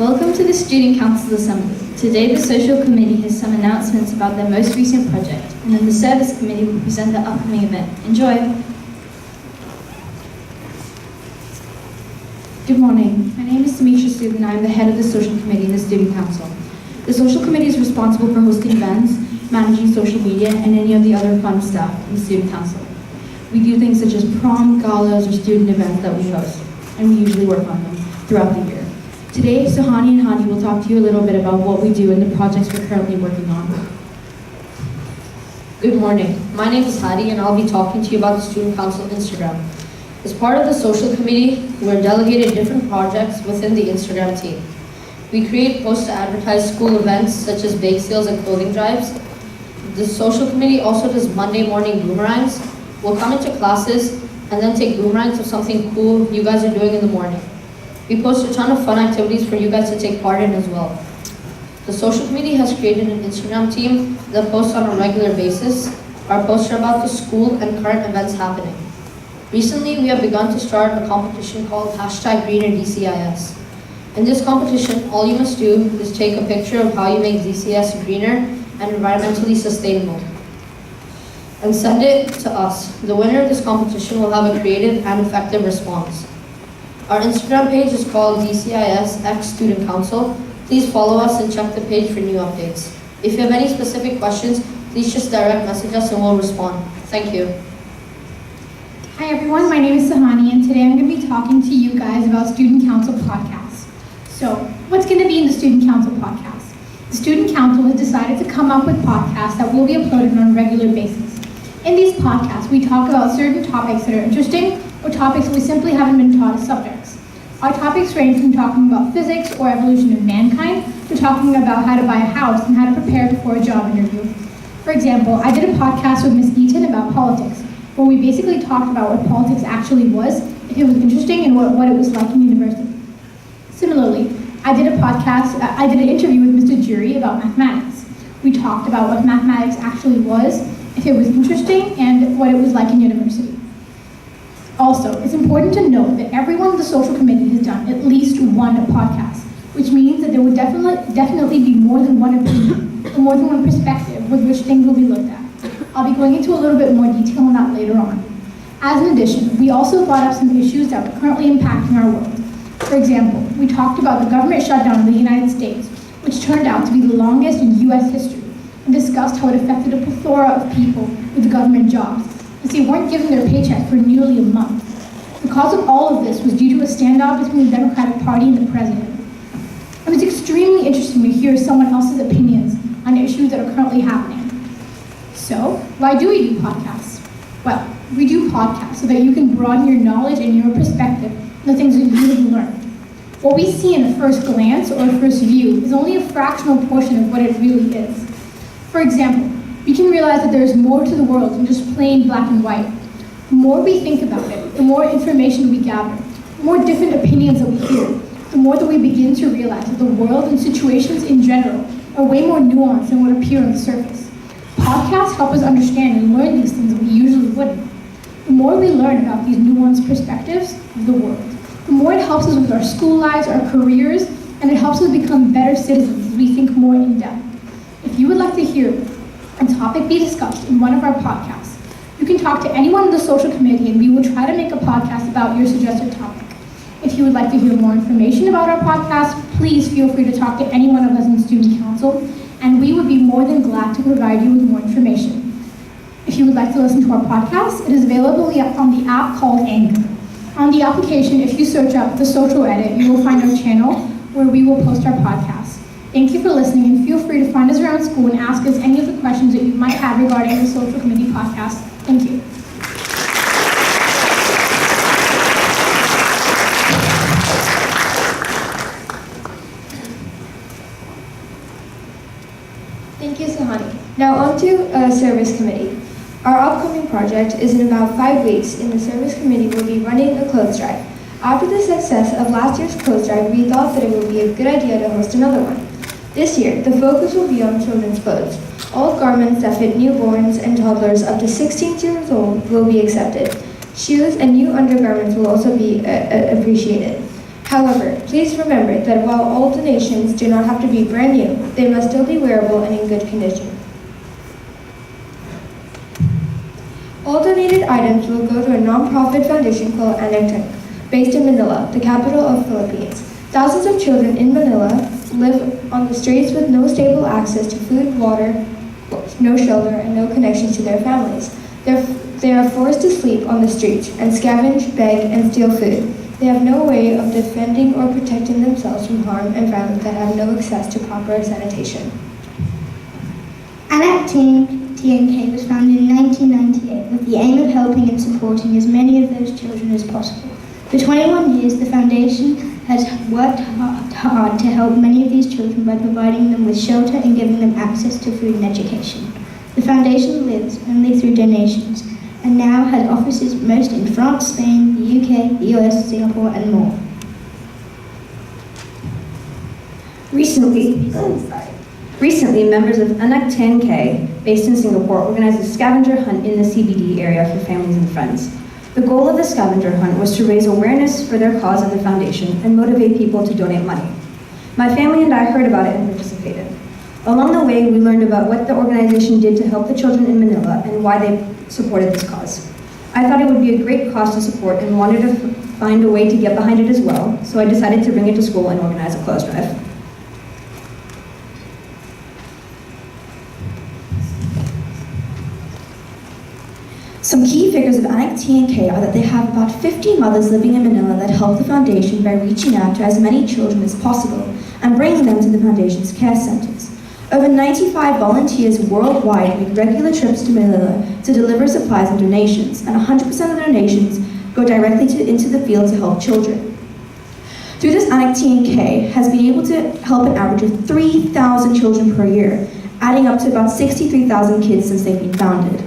Welcome to the Student Council Assembly. Today the Social Committee has some announcements about their most recent project, and then the Service Committee will present the upcoming event. Enjoy! Good morning. My name is Samisha Sood and I am the head of the Social Committee in the Student Council. The Social Committee is responsible for hosting events, managing social media, and any of the other fun stuff in the Student Council. We do things such as prom, galas, or student events that we host, and we usually work on them throughout the year. Today, Sahani and Hani will talk to you a little bit about what we do and the projects we're currently working on. Good morning. My name is Hadi and I'll be talking to you about the Student Council Instagram. As part of the Social Committee, we're delegated different projects within the Instagram team. We create posts to advertise school events such as bake sales and clothing drives. The Social Committee also does Monday morning boomerangs. We'll come into classes and then take boomerangs of something cool you guys are doing in the morning. We post a ton of fun activities for you guys to take part in as well. The Social Committee has created an Instagram team that posts on a regular basis. Our posts are about the school and current events happening. Recently, we have begun to start a competition called #GreenerDCIS. In this competition, all you must do is take a picture of how you make DCIS greener and environmentally sustainable and send it to us. The winner of this competition will have a creative and effective response. Our Instagram page is called DCIS X Student Council. Please follow us and check the page for new updates. If you have any specific questions, please just direct message us and we'll respond. Thank you. Hi everyone, my name is Sahani and today I'm going to be talking to you guys about Student Council podcasts. So, what's going to be in the Student Council podcast? The Student Council has decided to come up with podcasts that will be uploaded on a regular basis. In these podcasts, we talk about certain topics that are interesting or topics that we simply haven't been taught as subjects. Our topics range from talking about physics or evolution of mankind to talking about how to buy a house and how to prepare before a job interview. For example, I did a podcast with Ms. Eaton about politics, where we basically talked about what politics actually was, if it was interesting, and what it was like in university. Similarly, I did an interview with Mr. Jury about mathematics. We talked about what mathematics actually was, if it was interesting, and what it was like in university. Also, it's important to note that everyone in the Social Committee has done at least one podcast, which means that there would definitely be more than one opinion, or more than one perspective with which things will be looked at. I'll be going into a little bit more detail on that later on. As an addition, we also brought up some issues that are currently impacting our world. For example, we talked about the government shutdown in the United States, which turned out to be the longest in US history, and discussed how it affected a plethora of people with government jobs, as they weren't given their paycheck for nearly a month. The cause of all of this was due to a standoff between the Democratic Party and the president. It was extremely interesting to hear someone else's opinions on issues that are currently happening. So, why do we do podcasts? Well, we do podcasts so that you can broaden your knowledge and your perspective on the things that you have learned. What we see in a first glance or a first view is only a fractional portion of what it really is. For example, we can realize that there is more to the world than just plain black and white. The more we think about it, the more information we gather, the more different opinions that we hear, the more that we begin to realize that the world and situations in general are way more nuanced than what appear on the surface. Podcasts help us understand and learn these things that we usually wouldn't. The more we learn about these nuanced perspectives of the world, the more it helps us with our school lives, our careers, and it helps us become better citizens as we think more in depth. If you would like to hear a topic be discussed in one of our podcasts, you can talk to anyone in the Social Committee and we will try to make a podcast about your suggested topic. If you would like to hear more information about our podcast, please feel free to talk to any one of us in the Student Council, and we would be more than glad to provide you with more information. If you would like to listen to our podcast, it is available on the app called Anchor. On the application, if you search up The Social Edit, you will find our channel where we will post our podcasts. Thank you for listening, and feel free to find us around school and ask us any of the questions that you might have regarding the Social Committee podcast. Thank you. Thank you, Sahani. Now on to Service Committee. Our upcoming project is in about 5 weeks, and the Service Committee will be running a clothes drive. After the success of last year's clothes drive, we thought that it would be a good idea to host another one. This year, the focus will be on children's clothes. All garments that fit newborns and toddlers up to 16 years old will be accepted. Shoes and new undergarments will also be appreciated. However, please remember that while all donations do not have to be brand new, they must still be wearable and in good condition. All donated items will go to a non-profit foundation called Anak, based in Manila, the capital of Philippines. Thousands of children in Manila live on the streets with no stable access to food, water, no shelter, and no connections to their families. They are forced to sleep on the streets and scavenge, beg, and steal food. They have no way of defending or protecting themselves from harm and violence that have no access to proper sanitation. Anak TNK was founded in 1998 with the aim of helping and supporting as many of those children as possible. For 21 years, the foundation has worked hard to help many of these children by providing them with shelter and giving them access to food and education. The foundation lives only through donations and now has offices most in France, Spain, the UK, the US, Singapore, and more. Recently, members of Anak 10K, based in Singapore, organized a scavenger hunt in the CBD area for families and friends. The goal of the scavenger hunt was to raise awareness for their cause and the foundation and motivate people to donate money. My family and I heard about it and participated. Along the way, we learned about what the organization did to help the children in Manila and why they supported this cause. I thought it would be a great cause to support and wanted to find a way to get behind it as well, so I decided to bring it to school and organize a clothes drive. Some key figures of Anak TNK are that they have about 50 mothers living in Manila that help the foundation by reaching out to as many children as possible and bringing them to the foundation's care centers. Over 95 volunteers worldwide make regular trips to Manila to deliver supplies and donations, and 100% of the donations go directly into the field to help children. Through this, Anak TNK has been able to help an average of 3,000 children per year, adding up to about 63,000 kids since they've been founded.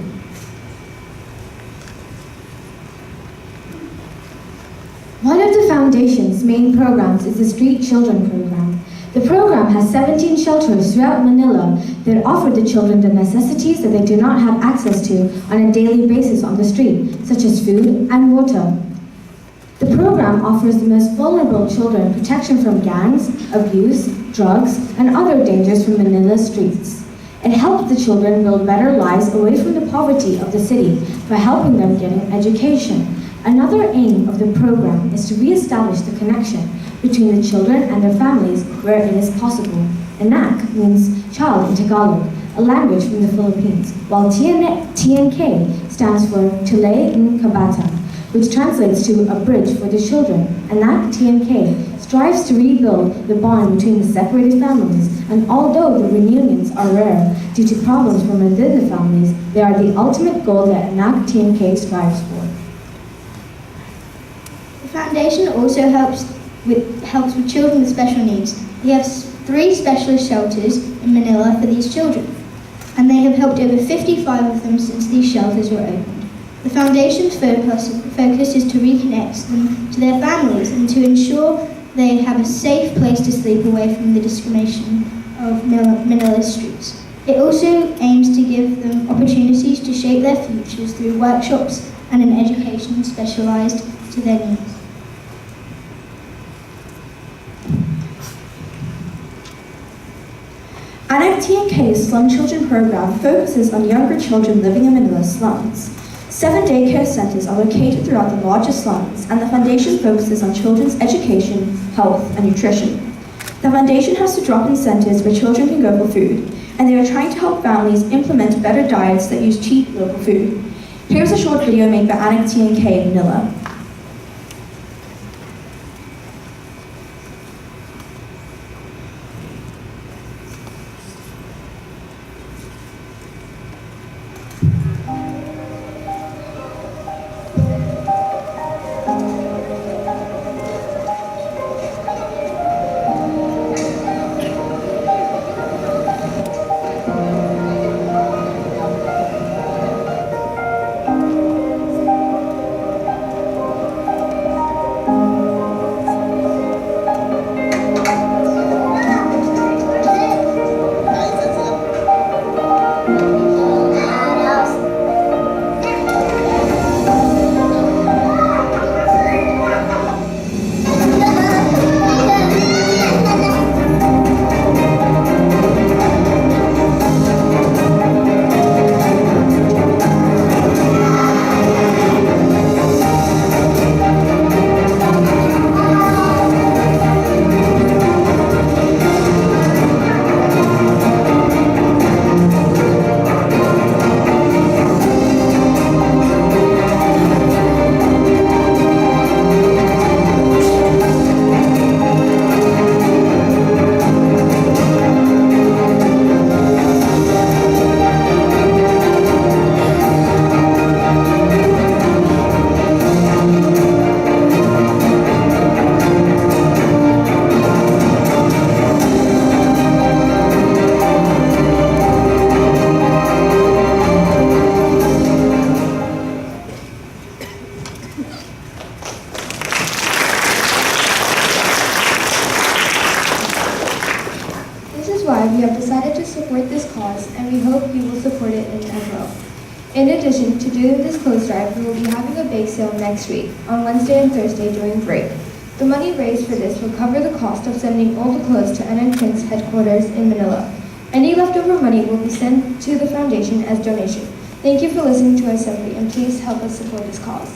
One of the foundation's main programs is the Street Children Program. The program has 17 shelters throughout Manila that offer the children the necessities that they do not have access to on a daily basis on the street, such as food and water. The program offers the most vulnerable children protection from gangs, abuse, drugs, and other dangers from Manila's streets. It helps the children build better lives away from the poverty of the city by helping them get an education. Another aim of the program is to re-establish the connection between the children and their families where it is possible. Anak means child in Tagalog, a language from the Philippines, while TNK stands for Tulay ng Kabata, which translates to a bridge for the children. Anak TNK strives to rebuild the bond between the separated families, and although the reunions are rare due to problems from within the families, they are the ultimate goal that Anak TNK strives for. The foundation also helps with children with special needs. They have 3 specialist shelters in Manila for these children, and they have helped over 55 of them since these shelters were opened. The foundation's focus is to reconnect them to their families and to ensure they have a safe place to sleep away from the discrimination of Manila's streets. It also aims to give them opportunities to shape their futures through workshops and an education specialized to their needs. Anak TNK's Slum Children program focuses on younger children living in Manila's slums. 7 daycare centers are located throughout the largest slums, and the foundation focuses on children's education, health, and nutrition. The foundation has to drop-in centers where children can go for food, and they are trying to help families implement better diets that use cheap local food. Here's a short video made by Anak TNK in Manila. and we hope you will support it as well. In addition to doing this clothes drive, we will be having a bake sale next week, on Wednesday and Thursday during break. The money raised for this will cover the cost of sending all the clothes to NNKIN's headquarters in Manila. Any leftover money will be sent to the foundation as donation. Thank you for listening to our assembly, and please help us support this cause.